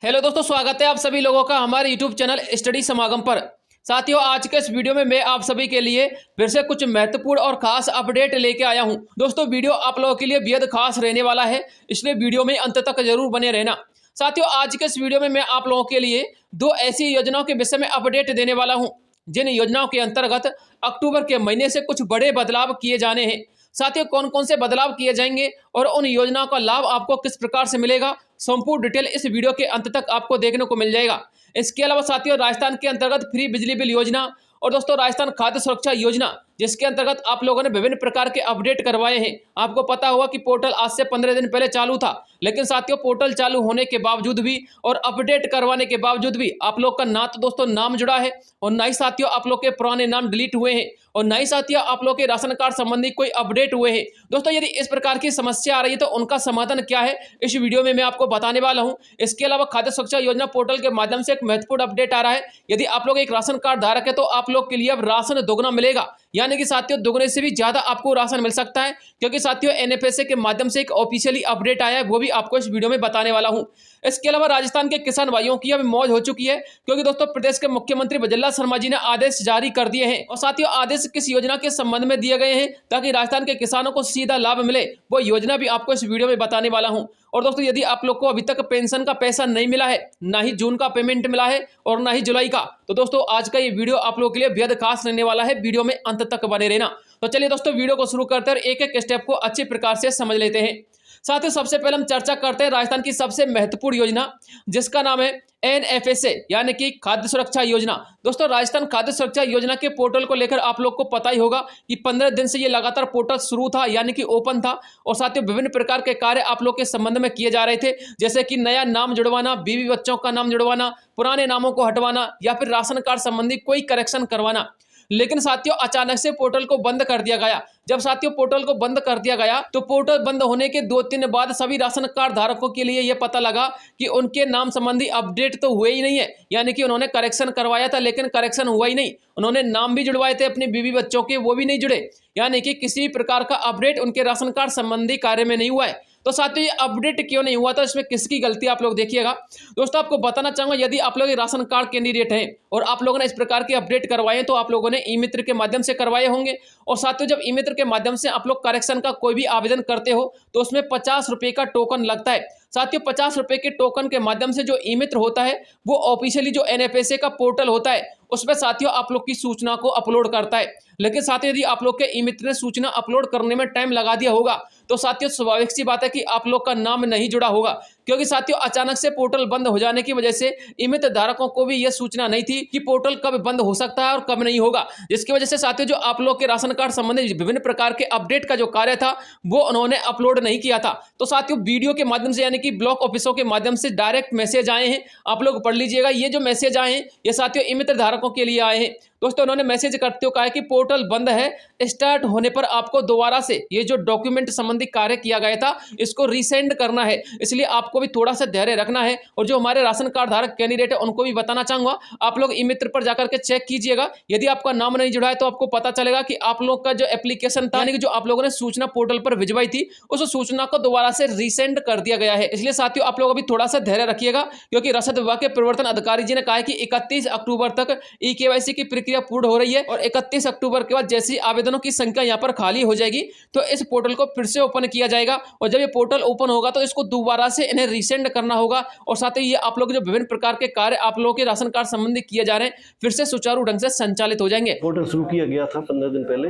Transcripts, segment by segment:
Hello दोस्तों, स्वागत है आप सभी लोगों का हमारे यूट्यूब चैनल स्टडी समागम पर। साथियों, आज के इस वीडियो में मैं आप सभी के लिए फिर से कुछ महत्वपूर्ण और खास अपडेट लेके आया हूं। दोस्तों, वीडियो आप लोगों के लिए बेहद खास रहने वाला है, इसलिए वीडियो में अंत तक जरूर बने रहना। साथियों, आज के इस वीडियो में मैं आप लोगों के लिए दो ऐसी योजनाओं के विषय में अपडेट देने वाला हूँ जिन योजनाओं के अंतर्गत अक्टूबर के महीने से कुछ बड़े बदलाव किए जाने हैं। साथियों, कौन कौन से बदलाव किए जाएंगे और उन योजनाओं का लाभ आपको किस प्रकार से मिलेगा, संपूर्ण डिटेल इस वीडियो के अंत तक आपको देखने को मिल जाएगा। इसके अलावा साथियों, राजस्थान के अंतर्गत फ्री बिजली बिल योजना और दोस्तों राजस्थान खाद्य सुरक्षा योजना, जिसके अंतर्गत आप लोगों ने विभिन्न प्रकार के अपडेट करवाए हैं। आपको पता होगा कि पोर्टल आज से 15 दिन पहले चालू था, लेकिन साथियों पोर्टल चालू होने के बावजूद भी और अपडेट करवाने के बावजूद भी आप लोग का ना तो दोस्तों नाम जुड़ा है और ना ही साथियों आप लोग के पुराने नाम डिलीट हुए हैं और ना ही साथियों आप लोग के राशन कार्ड संबंधी कोई अपडेट हुए हैं। दोस्तों, यदि इस प्रकार की समस्या आ रही है तो उनका समाधान क्या है, इस वीडियो में मैं आपको बताने वाला हूं। इसके अलावा खाद्य सुरक्षा योजना पोर्टल के माध्यम से एक महत्वपूर्ण अपडेट आ रहा है। यदि आप लोग एक राशन कार्ड धारक है तो आप लोग के लिए अब राशन दोगुना मिलेगा, यानी कि साथियों दोगुने से भी ज्यादा आपको राशन मिल सकता है, क्योंकि साथियों एनएफएसए के माध्यम से एक ऑफिशियली अपडेट आया है, वो भी आपको इस वीडियो में बताने वाला हूं। इसके अलावा राजस्थान के किसान भाइयों की अब मौज हो चुकी है, क्योंकि दोस्तों प्रदेश के मुख्यमंत्री भजनलाल शर्मा जी ने आदेश जारी कर दिए हैं। और साथियों, आदेश किस योजना के संबंध में दिए गए हैं ताकि राजस्थान के किसानों को सीधा लाभ मिले, वो योजना भी आपको इस वीडियो में बताने वाला हूं। और दोस्तों, यदि आप लोग को अभी तक पेंशन का पैसा नहीं मिला है, ना ही जून का पेमेंट मिला है और ना ही जुलाई का, तो दोस्तों आज का ये वीडियो आप लोगों के लिए बेहद खास रहने वाला है। वीडियो में अंत तक बने रहना। तो चलिए दोस्तों, वीडियो को शुरू करते हैं और एक एक स्टेप को अच्छी प्रकार से समझ लेते हैं। साथ ही सबसे पहले हम चर्चा करते हैं राजस्थान की सबसे महत्वपूर्ण योजना, जिसका नाम है एनएफएसए यानी कि खाद्य सुरक्षा योजना। दोस्तों, राजस्थान खाद्य सुरक्षा योजना के पोर्टल को लेकर आप लोग को पता ही होगा कि 15 दिन से ये लगातार पोर्टल शुरू था, यानी कि ओपन था। और साथियों विभिन्न प्रकार के कार्य आप लोग के संबंध में किए जा रहे थे, जैसे कि नया नाम जुड़वाना, बीवी बच्चों का नाम जुड़वाना, पुराने नामों को हटवाना या फिर राशन कार्ड संबंधी कोई करेक्शन करवाना। लेकिन साथियों अचानक से पोर्टल को बंद कर दिया गया। जब साथियों पोर्टल को बंद कर दिया गया तो पोर्टल बंद होने के 2-3 दिन बाद सभी राशन कार्ड धारकों के लिए यह पता लगा कि उनके नाम संबंधी अपडेट तो हुए ही नहीं है, यानी कि उन्होंने करेक्शन करवाया था लेकिन करेक्शन हुआ ही नहीं। उन्होंने नाम भी जुड़वाए थे अपने बीवी बच्चों के, वो भी नहीं जुड़े, यानी कि किसी प्रकार का अपडेट उनके राशन कार्ड संबंधी कार्य में नहीं हुआ है। तो साथियों ये अपडेट क्यों नहीं हुआ था, इसमें किसकी गलती आप लोग देखिएगा। दोस्तों, आपको बताना चाहूंगा, यदि आप लोग राशन कार्ड कैंडिडेट हैं और आप लोगों ने इस प्रकार के अपडेट करवाए तो आप लोगों ने ई मित्र के माध्यम से करवाए होंगे। और साथियों जब ई मित्र के माध्यम से आप लोग करेक्शन का कोई भी आवेदन करते हो तो उसमें 50 रुपए का टोकन लगता है। साथियों 50 रुपए के टोकन के माध्यम से जो ई मित्र होता है वो ऑफिशियली जो एनएफएसए का पोर्टल होता है उसमें साथियों आप लोग की सूचना को अपलोड करता है। लेकिन साथियों यदि आप लोग के ई मित्र ने सूचना अपलोड करने में टाइम लगा दिया होगा तो साथियों स्वाभाविक सी बात है कि आप लोग का नाम नहीं जुड़ा होगा, क्योंकि साथियों अचानक से पोर्टल बंद हो जाने की वजह से ई मित्र धारकों को भी यह सूचना नहीं थी कि पोर्टल कब बंद हो सकता है और कब नहीं होगा, जिसकी वजह से साथियों जो आप लोग के राशन कार्ड संबंधी विभिन्न प्रकार के अपडेट का जो कार्य था वो उन्होंने अपलोड नहीं किया था। तो साथियों वीडियो के माध्यम से यानी कि ब्लॉक ऑफिसों के माध्यम से डायरेक्ट मैसेज आए हैं, आप लोग पढ़ लीजिएगा। ये जो मैसेज आए हैं ये साथियों ई मित्र धारकों के लिए आए हैं। दोस्तों, उन्होंने मैसेज करते हुए कहा है कि पोर्टल बंद है, स्टार्ट होने पर आपको दोबारा से ये जो डॉक्यूमेंट संबंधी कार्य किया गया था इसको रीसेंड करना है, इसलिए आपको भी थोड़ा सा धैर्य रखना है। और जो हमारे राशन कार्ड धारक कैंडिडेट है उनको भी बताना चाहूंगा, आप लोग ई मित्र पर जाकर के चेक कीजिएगा। यदि आपका नाम नहीं जुड़ा है तो आपको पता चलेगा कि आप लोग का जो एप्लीकेशन था, यानी कि जो आप लोगों ने सूचना पोर्टल पर भिजवाई थी, उस सूचना को दोबारा से रीसेंड कर दिया गया है। इसलिए साथियों आप लोग अभी थोड़ा सा धैर्य रखिएगा, क्योंकि रसद विभाग के प्रवर्तन अधिकारी जी ने कहा है कि 31 अक्टूबर तक ई केवाईसी की प्रक्रिया पूर्ण हो रही है और 31 अक्टूबर के बाद जैसी आवेदनों की संख्या यहाँ पर खाली हो जाएगी तो इस पोर्टल को फिर से ओपन किया जाएगा। और जब ये पोर्टल ओपन होगा तो इसको दोबारा से इन्हें रीसेंड करना होगा। और साथ ही ये आप लोग जो विभिन्न प्रकार के कार्य आप लोगों के राशन कार्ड संबंधी किए जा रहे हैं फिर से सुचारू ढंग से संचालित हो जाएंगे। पोर्टल शुरू किया गया था 15 दिन पहले,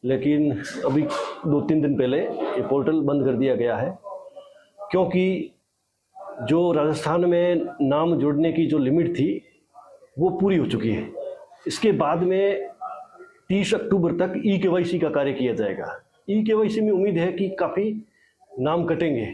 लेकिन अभी 2-3 दिन पहले ये पोर्टल बंद कर दिया गया है, क्योंकि जो राजस्थान में नाम जोड़ने की जो लिमिट थी वो पूरी हो चुकी है। इसके बाद में 30 अक्टूबर तक ई केवाईसी का कार्य किया जाएगा। ई केवाईसी में उम्मीद है कि काफ़ी नाम कटेंगे,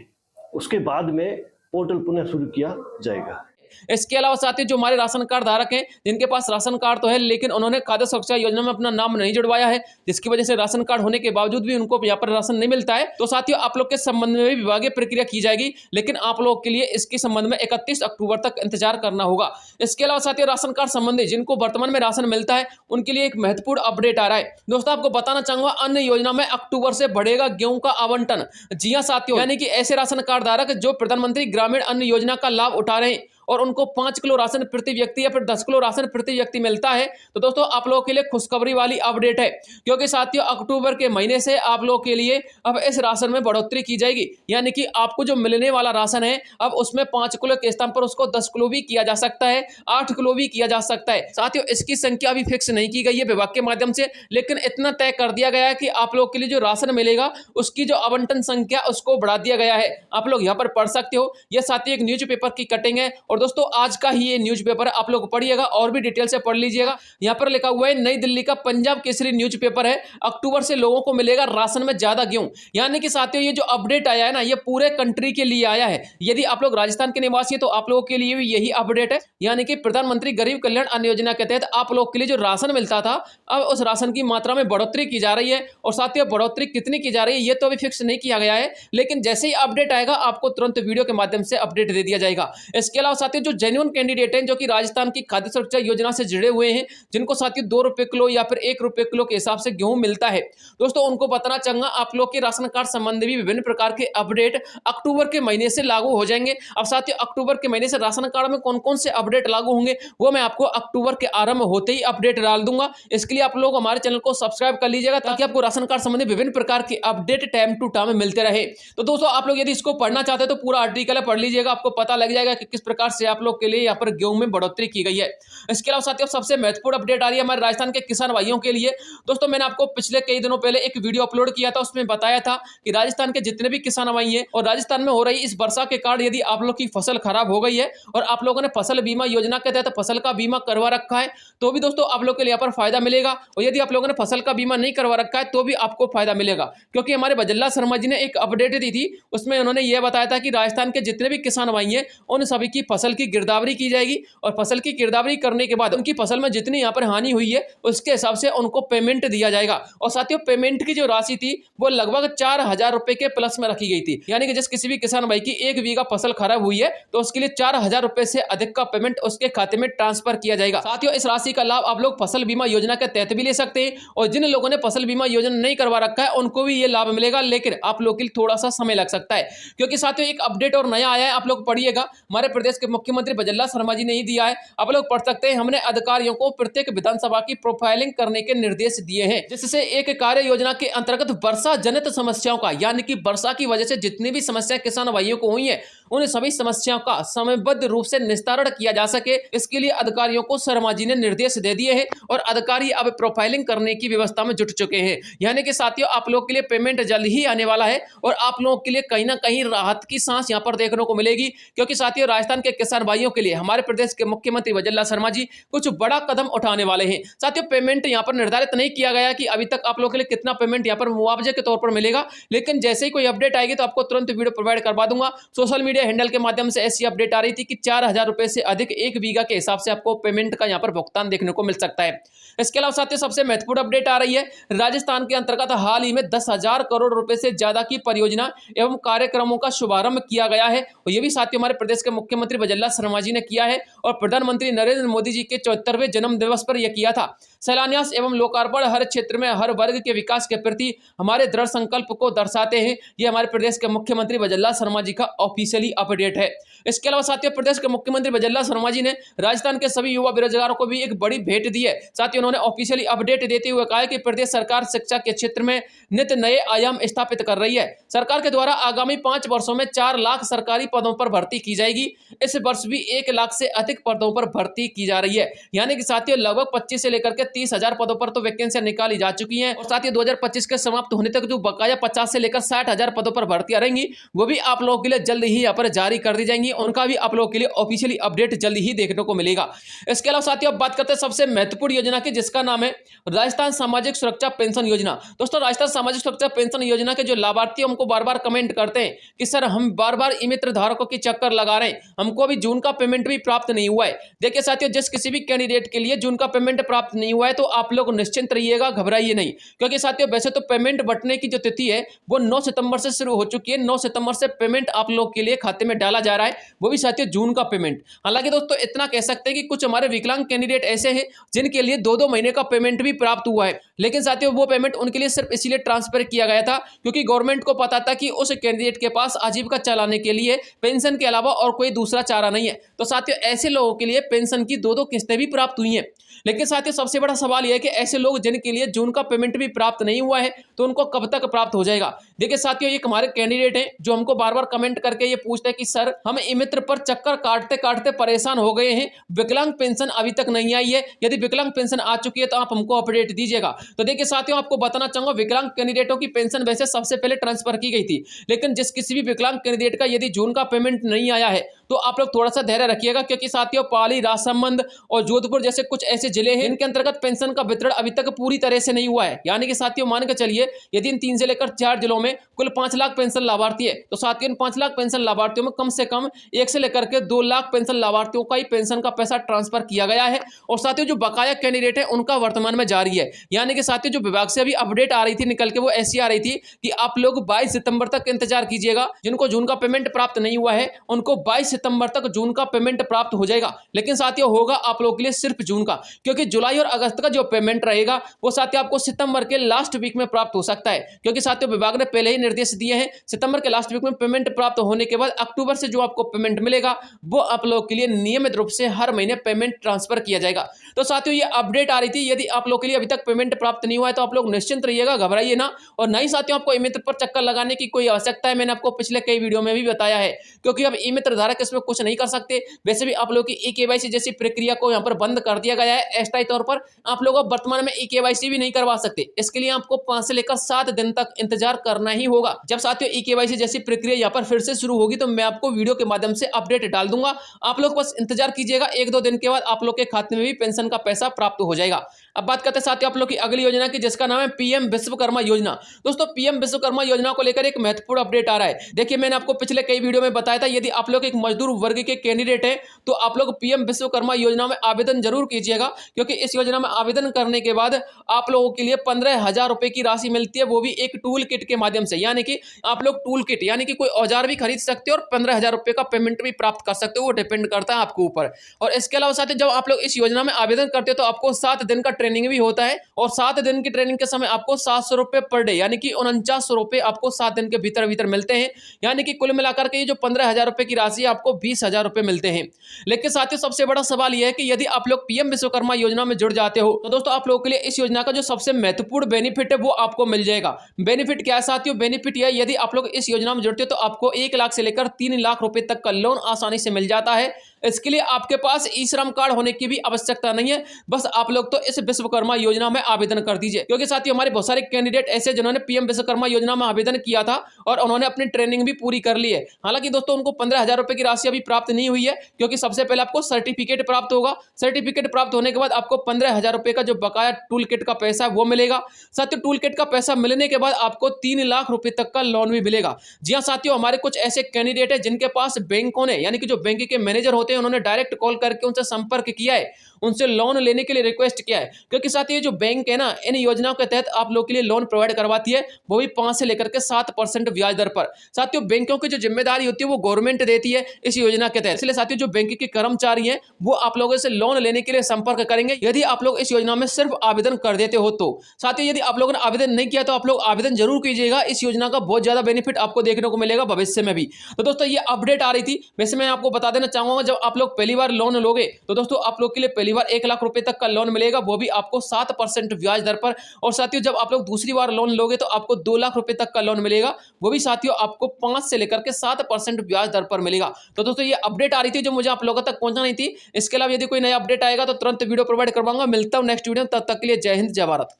उसके बाद में पोर्टल पुनः शुरू किया जाएगा। इसके अलावा साथियों जो हमारे राशन कार्ड धारक हैं, जिनके पास राशन कार्ड तो है लेकिन उन्होंने खाद्य सुरक्षा योजना में अपना नाम नहीं जुड़वाया है, जिसकी वजह से राशन कार्ड होने के बावजूद भी उनको यहाँ पर राशन नहीं मिलता है, तो साथियों आप लोग के संबंध में भी विभागीय प्रक्रिया की जाएगी, लेकिन आप लोग के लिए इसके संबंध में 31 अक्टूबर तक इंतजार करना होगा। इसके अलावा साथियों राशन कार्ड संबंधी जिनको वर्तमान में राशन मिलता है उनके लिए एक महत्वपूर्ण अपडेट आ रहा है। दोस्तों आपको बताना चाहूंगा, अन्य योजना में अक्टूबर से बढ़ेगा गेहूं का आवंटन। जी हां साथियों, यानी कि ऐसे राशन कार्ड धारक जो प्रधानमंत्री ग्रामीण अन्न योजना का लाभ उठा रहे हैं और उनको 5 किलो राशन प्रति व्यक्ति या फिर 10 किलो राशन प्रति व्यक्ति मिलता है, तो दोस्तों आप लोगों के लिए खुशखबरी वाली अपडेट है, क्योंकि साथियों अक्टूबर के महीने से आप लोगों के लिए अब इस राशन में बढ़ोतरी की जाएगी। यानी कि आपको जो मिलने वाला राशन है अब उसमें 5 किलो के स्थान पर उसको 10 किलो भी किया जा सकता है, 8 किलो भी किया जा सकता है। साथियों इसकी संख्या अभी फिक्स नहीं की गई है विभाग के माध्यम से, लेकिन इतना तय कर दिया गया है कि आप लोग के लिए जो राशन मिलेगा उसकी जो आवंटन संख्या उसको बढ़ा दिया गया है। आप लोग यहाँ पर पढ़ सकते हो, यह साथियों एक न्यूज़पेपर की कटिंग है और दोस्तों आज का ही ये न्यूज़पेपर आप लोग पढ़िएगा और भी डिटेल से पढ़ लीजिएगा। यहाँ पर लिखा हुआ है, नई दिल्ली का पंजाब केसरी न्यूज़पेपर है, अक्टूबर से लोगों को मिलेगा राशन में ज्यादा गेहूं। यानी कि साथियों ये जो अपडेट आया है ना, ये पूरे कंट्री के लिए आया है। यदि आप लोग राजस्थान के निवासी है तो आप लोगों के लिए भी यही अपडेट है। यानी कि प्रधानमंत्री गरीब कल्याण अन्न योजना के तहत आप लोग के लिए जो राशन मिलता था अब उस राशन की मात्रा में बढ़ोतरी की जा रही है। और साथियों बढ़ोतरी कितनी की जा रही है ये तो अभी फिक्स नहीं किया गया है, लेकिन जैसे ही अपडेट आएगा आपको तुरंत वीडियो के माध्यम से अपडेट दे दिया जाएगा। इसके अलावा साथियों जो जेन्युइन कैंडिडेट हैं जो कि राजस्थान की खाद्य सुरक्षा योजना से जुड़े हुए हैं, जिनको साथियों 2 रुपए किलो या फिर 1 रुपए किलो के हिसाब से गेहूं मिलता है, दोस्तों उनको बताना चाहूंगा आप लोग के राशन कार्ड संबंधी भी विभिन्न प्रकार के अपडेट अक्टूबर के महीने से लागू हो जाएंगे। अब साथियों अक्टूबर के महीने से राशन कार्ड में कौन कौन से अपडेट लागू होंगे वो मैं आपको अक्टूबर के आरंभ होते ही अपडेट डाल दूंगा। इसके लिए आप लोग हमारे चैनल को सब्सक्राइब कर लीजिएगा ताकि आपको राशन कार्ड संबंधी विभिन्न प्रकार के अपडेट टाइम टू टाइम मिलते रहे। तो दोस्तों आप लोग यदि इसको पढ़ना चाहते हैं तो पूरा आर्टिकल पढ़ लीजिएगा, आपको पता लग जाएगा कि किस प्रकार से आप लोग के लिए यहाँ पर गेहूं में बढ़ोतरी की गई है। इसके अलावा साथियों सबसे महत्वपूर्ण अपडेट आ रही है हमारे राजस्थान के किसान भाइयों के लिए। दोस्तों मैंने आपको पिछले कई दिनों पहले एक वीडियो अपलोड किया था, उसमें बताया था कि राजस्थान के जितने भी किसान भाई हैं और राजस्थान में हो रही इस वर्षा के कारण यदि आप लोग की फसल खराब हो गई है और आप लोगों ने फसल बीमा योजना के तहत फसल का बीमा करवा रखा है तो भी दोस्तों आप लोग के लिए यहाँ पर फायदा मिलेगा। और यदि आप लोगों ने फसल का बीमा नहीं करवा रखा है तो भी आपको फायदा मिलेगा, क्योंकि हमारे भजल्ला शर्मा जी ने एक अपडेट दी थी, उसमें उन्होंने यह बताया था कि राजस्थान के जितने भी किसान भाई हैं उन सभी की फसल की गिरदावरी की जाएगी और फसल की गिरदावरी करने के बाद उनकी फसल में जितनी यहाँ पर हानि हुई है उसके हिसाब से उनको पेमेंट दिया जाएगा। और साथियों पेमेंट की जो राशि थी वो लगभग 4,000 रुपए के प्लस में रखी गई थी। यानी कि जिस किसी भी किसान भाई की 1 बीघा फसल खराब हुई है तो उसके लिए 4,000 रुपए से अधिक का पेमेंट उसके खाते में ट्रांसफर किया जाएगा। साथियों इस राशि का लाभ आप लोग फसल बीमा योजना के तहत भी ले सकते हैं और जिन लोगों ने फसल बीमा योजना नहीं करवा रखा है उनको भी ये लाभ मिलेगा, लेकिन आप लोग के लिए थोड़ा सा समय लग सकता है, क्योंकि साथियों एक अपडेट और नया आया है, आप लोग पढ़िएगा। हमारे प्रदेश के मुख्यमंत्री भजल्ला शर्मा जी ने ही दिया है, आप लोग पढ़ सकते हैं। हमने अधिकारियों को प्रत्येक विधानसभा की प्रोफाइलिंग करने के निर्देश दिए हैं, जिससे एक कार्य योजना के अंतर्गत वर्षा जनित समस्याओं का, यानी कि वर्षा की वजह से जितनी भी समस्या किसान भाइयों को हुई है उन सभी समस्याओं का समयबद्ध रूप से निस्तारण किया जा सके, इसके लिए अधिकारियों को शर्मा जी ने निर्देश दे दिए हैं और अधिकारी अब प्रोफाइलिंग करने की व्यवस्था में जुट चुके हैं। यानी कि साथियों आप लोग के लिए पेमेंट जल्द ही आने वाला है और आप लोगों के लिए कहीं ना कहीं राहत की सांस यहाँ पर देखने को मिलेगी, क्योंकि साथियों राजस्थान के किसान भाइयों के लिए हमारे प्रदेश के मुख्यमंत्री भजल्ला शर्मा जी कुछ बड़ा कदम उठाने वाले हैं। साथियों पेमेंट यहाँ पर निर्धारित नहीं किया गया कि अभी तक आप लोगों के लिए कितना पेमेंट यहाँ पर मुआवजे के तौर पर मिलेगा, लेकिन जैसे ही कोई अपडेट आएगी तो आपको तुरंत वीडियो प्रोवाइड करवा दूंगा। सोशल मीडिया हैंडल के माध्यम से ऐसी अपडेट आ रही थी कि 4,000 रुपए से अधिक 1 बीघा के हिसाब से आपको पेमेंट का यहाँ पर भुगतान देखने को मिल सकता है। इसके अलावा साथियों सबसे महत्वपूर्ण अपडेट आ रही है, राजस्थान के अंतर्गत हाल ही में 10,000 करोड़ रुपए से ज्यादा की परियोजना एवं कार्यक्रमों का शुभारंभ किया गया है और ये भी साथियों हमारे प्रदेश के मुख्यमंत्री भजल्ला शर्मा जी ने किया है और प्रधानमंत्री नरेंद्र मोदी जी के 74वें जन्म दिवस पर यह किया था। शिलान्यास एवं लोकार्पण हर क्षेत्र में हर वर्ग के विकास के प्रति हमारे दृढ़ संकल्प को दर्शाते हैं। ये हमारे प्रदेश के मुख्यमंत्री भजल्ला शर्मा जी का ऑफिशियली अपडेट है। इसके अलावा साथियों प्रदेश के मुख्यमंत्री भजल्ला शर्मा जी ने राजस्थान के सभी युवा बेरोजगारों को भी एक बड़ी भेंट दी है। साथियों उन्होंने ऑफिशियली अपडेट देते हुए कहा है कि प्रदेश सरकार शिक्षा के क्षेत्र में नित्य नए आयाम स्थापित कर रही है। सरकार के द्वारा आगामी 5 वर्षों में 4 लाख सरकारी पदों पर भर्ती की जाएगी। इस वर्ष भी 1 लाख से अधिक पदों पर भर्ती की जा रही है। यानी कि साथियों लगभग 25 से लेकर के 30,000 पदों पर तो वैकेंसियां निकाली जा चुकी हैं और साथियों 2025 के समाप्त होने तक जो बकाया 50 से लेकर 60,000 पदों पर भर्तियां रहेंगी वो भी आप लोगों के लिए जल्द ही यहाँ पर जारी कर दी जाएंगी, उनका भी आप लोगों के लिए ऑफिशियली अपडेट जल्दी ही देखने को मिलेगा। इसके अलावा साथियों अब बात करते हैं सबसे महत्वपूर्ण योजना की, जिसका नाम है राजस्थान सामाजिक सुरक्षा पेंशन योजना। दोस्तों राजस्थान सामाजिक सुरक्षा पेंशन योजना के जो लाभार्थी हमको बार बार कमेंट करते हैं कि सर हम बार बार ई मित्र धारकों के चक्कर लगा रहे हैं, हमको अभी जून का पेमेंट भी प्राप्त नहीं हुआ है। देखिए साथियों, जिस किसी भी कैंडिडेट के लिए जून का पेमेंट प्राप्त नहीं हुआ है तो आप लोग निश्चिंत रहिएगा, घबराइए नहीं। क्योंकि साथियों वैसे तो पेमेंट बंटने की जो तिथि है वो 9 सितंबर से शुरू हो चुकी है। 9 सितंबर से पेमेंट आप लोग के लिए खाते में डाला जा रहा है, वो भी साथियों जून का पेमेंट। हालांकि दोस्तों इतना कह सकते हैं कि कुछ हमारे विकलांग कैंडिडेट ऐसे हैं जिनके लिए 2-2 महीने का पेमेंट भी प्राप्त हुआ है, लेकिन साथियों वो पेमेंट उनके लिए सिर्फ इसीलिए ट्रांसफर किया गया था क्योंकि गवर्नमेंट को पता था कि उस कैंडिडेट के पास आजीविका चलाने के लिए पेंशन के अलावा और कोई दूसरा चारा नहीं है। तो साथियों ऐसे लोगों के लिए पेंशन की 2-2 किस्तें भी प्राप्त हुई हैं। लेकिन साथियों सबसे बड़ा सवाल यह है कि ऐसे लोग जिनके लिए जून का पेमेंट भी प्राप्त नहीं हुआ है तो उनको कब तक प्राप्त हो जाएगा। देखिए साथियों, एक हमारे कैंडिडेट हैं जो हमको बार बार कमेंट करके ये पूछते हैं कि सर हम ई मित्र पर चक्कर काटते काटते परेशान हो गए हैं, विकलांग पेंशन अभी तक नहीं आई है, यदि विकलांग पेंशन आ चुकी है तो आप हमको अपडेट दीजिएगा। तो देखिए साथियों, आपको बताना चाहूंगा विकलांग कैंडिडेटों की पेंशन वैसे सबसे पहले ट्रांसफर की गई थी, लेकिन जिस किसी भी विकलांग कैंडिडेट का यदि जून का पेमेंट नहीं आया है तो आप लोग थोड़ा सा धैर्य रखिएगा, क्योंकि साथियों पाली, राजसमंद और जोधपुर जैसे कुछ ऐसे जिले हैं इनके अंतर्गत पेंशन का वितरण अभी तक पूरी तरह से नहीं हुआ है। यानी कि साथियों मान के चलिए यदि इन 3 से लेकर 4 जिलों में कुल 5 लाख पेंशन लाभार्थी है तो साथियों इन 5 लाख पेंशन लाभार्थियों में कम से कम 1 से लेकर के 2 लाख पेंशन लाभार्थियों का ही पेंशन का पैसा ट्रांसफर किया गया है। और साथियों जो बकाया कैंडिडेट है उनका वर्तमान में जारी है। यानी कि साथियों जो विभाग से अभी अपडेट आ रही थी निकल के, वो ऐसी आ रही थी कि आप लोग 22 सितंबर तक इंतजार कीजिएगा। जिनको जून का पेमेंट प्राप्त नहीं हुआ है उनको 22 सितंबर तक जून का पेमेंट प्राप्त हो जाएगा। लेकिन साथियों होगा आप लोगों के लिए सिर्फ जून का, क्योंकि जुलाई और अगस्त का जो पेमेंट रहेगा वो साथियों आपको सितंबर के लास्ट वीक में प्राप्त हो सकता है। क्योंकि साथियों विभाग ने पहले ही निर्देश दिए हैं सितंबर के लास्ट वीक में पेमेंट प्राप्त होने के बाद अक्टूबर से जो आपको पेमेंट मिलेगा वो आप लोगों के लिए नियमित रूप से हर महीने पेमेंट ट्रांसफर किया जाएगा। तो साथियों ये अपडेट आ रही थी, यदि आप लोग के लिए अभी तक पेमेंट प्राप्त नहीं हुआ है तो आप लोग निश्चिंत रहिएगा, घबराइए ना। और नहीं साथियों आपको ई मित्र पर चक्कर लगाने की कोई आवश्यकता है, मैंने आपको पिछले कई वीडियो में भी बताया है। क्योंकि अब ई मित्र धारक इसमें कुछ नहीं कर सकते। वैसे भी आप लोग की ई-केवाईसी जैसी प्रक्रिया को यहाँ पर बंद कर दिया गया है अस्थायी तौर पर। आप लोग अब वर्तमान में ई-केवाईसी भी नहीं करवा सकते। इसके लिए आपको 5 से लेकर 7 दिन तक इंतजार करना ही होगा। जब साथियों ई-केवाईसी जैसी प्रक्रिया यहाँ पर फिर से शुरू होगी तो मैं आपको वीडियो के माध्यम से अपडेट डाल दूंगा। आप लोग बस इंतजार कीजिएगा, 1-2 दिन के बाद आप लोग के खाते में भी पेंशन का पैसा प्राप्त हो जाएगा। अब बात करते हैं साथियों आप लोग की अगली योजना की, जिसका नाम है पीएम विश्वकर्मा योजना। दोस्तों पीएम विश्वकर्मा योजना को लेकर एक महत्वपूर्ण अपडेट आ रहा है। देखिए मैंने आपको पिछले कई वीडियो में बताया था यदि आप लोग एक मजदूर वर्ग के कैंडिडेट हैं तो आप लोग पीएम विश्वकर्मा योजना में आवेदन जरूर कीजिएगा, क्योंकि इस योजना में आवेदन करने के बाद आप लोगों के लिए 15,000 रुपए की राशि मिलती है, वो भी एक टूल किट के माध्यम से। यानी कि आप लोग टूल किट यानी कि कोई औजार भी खरीद सकते हो और 15,000 रुपए का पेमेंट भी प्राप्त कर सकते हो, वो डिपेंड करता है आपके ऊपर। और इसके अलावा साथियों जब आप लोग इस योजना में आवेदन करते हो तो आपको 7 दिन का ट्रेनिंग भी होता है, और 7 दिन की ट्रेनिंग के समय आपको 700 रुपए पर डे यानी कि 49 रुपए आपको 7 दिन के भीतर मिलते हैं। यानी कि कुल मिलाकर के ये जो 15,000 रुपए की राशि है आपको 20,000 रुपए मिलते हैं। लेकिन साथियों सबसे बड़ा सवाल यह है कि यदि आप लोग पीएम विश्वकर्मा योजना में जुड़ जाते हो तो दोस्तों आप लोगों के लिए इस योजना का जो सबसे महत्वपूर्ण बेनिफिट है वो आपको मिल जाएगा। बेनिफिट क्या है साथियों? बेनिफिट यह यदि आप लोग इस योजना में जुड़ते हो तो आपको 1 लाख से लेकर 3 लाख रुपए तक का लोन आसानी से मिल जाता है। इसके लिए आपके पास ई श्रम कार्ड होने की भी आवश्यकता नहीं है, बस आप लोग तो इस विश्वकर्मा योजना में आवेदन कर दीजिए। क्योंकि साथियों हमारे बहुत सारे कैंडिडेट ऐसे जिन्होंने पीएम विश्वकर्मा योजना में आवेदन किया था और उन्होंने अपनी ट्रेनिंग भी पूरी कर ली है। हालांकि दोस्तों उनको 15,000 रुपए की राशि अभी प्राप्त नहीं हुई है, क्योंकि सबसे पहले आपको सर्टिफिकेट प्राप्त होगा। सर्टिफिकेट प्राप्त होने के बाद आपको 15,000 रुपए का जो बकाया टूल किट का पैसा है वो मिलेगा। साथियों टूल किट का पैसा मिलने के बाद आपको 3 लाख रुपए तक का लोन भी मिलेगा। जी हाँ साथियों, हमारे कुछ ऐसे कैंडिडेट है जिनके पास बैंकों ने यानी कि जो बैंक के मैनेजर होते हैं उन्होंने डायरेक्ट कॉल करके उनसे संपर्क किया है, उनसे लोन लेने के लिए रिक्वेस्ट किया है। क्योंकि साथ ये जो बैंक है ना इन योजनाओं के तहत आप लोग के लिए लोन प्रोवाइड करवाती है, वो भी 5 से लेकर के 7% ब्याज दर पर। साथियों बैंकों की जो जिम्मेदारी होती है वो गवर्नमेंट देती है इस योजना के तहत। इसलिए साथियों जो बैंक के कर्मचारी हैं वो आप लोगों से लोन लेने के लिए संपर्क करेंगे यदि आप लोग इस योजना में सिर्फ आवेदन कर देते हो तो। साथियों यदि आप लोगों ने आवेदन नहीं किया तो आप लोग आवेदन जरूर कीजिएगा, इस योजना का बहुत ज्यादा बेनिफिट आपको देखने को मिलेगा भविष्य में भी। तो दोस्तों ये अपडेट आ रही थी। वैसे मैं आपको बता देना चाहूंगा जब आप लोग पहली बार लोन लोगे तो दोस्तों आप लोग के लिए पहली बार 1 लाख रुपए तक का लोन मिलेगा, वो भी आपको 7% ब्याज दर पर। और साथियों जब आप लोग दूसरी बार लोन लोगे तो आपको 2 लाख रुपए तक का लोन मिलेगा, वो भी साथियों आपको 5 से लेकर के 7% ब्याज दर पर मिलेगा। तो दोस्तों ये अपडेट आ रही थी जो मुझे आप लोगों तक पहुंचा नहीं थी। इसके अलावा यदि कोई नया अपडेट आएगा तो तुरंत वीडियो प्रोवाइड करवाऊंगा। मिलता हूं नेक्स्ट वीडियो, तब तक के लिए जय हिंद जय भारत।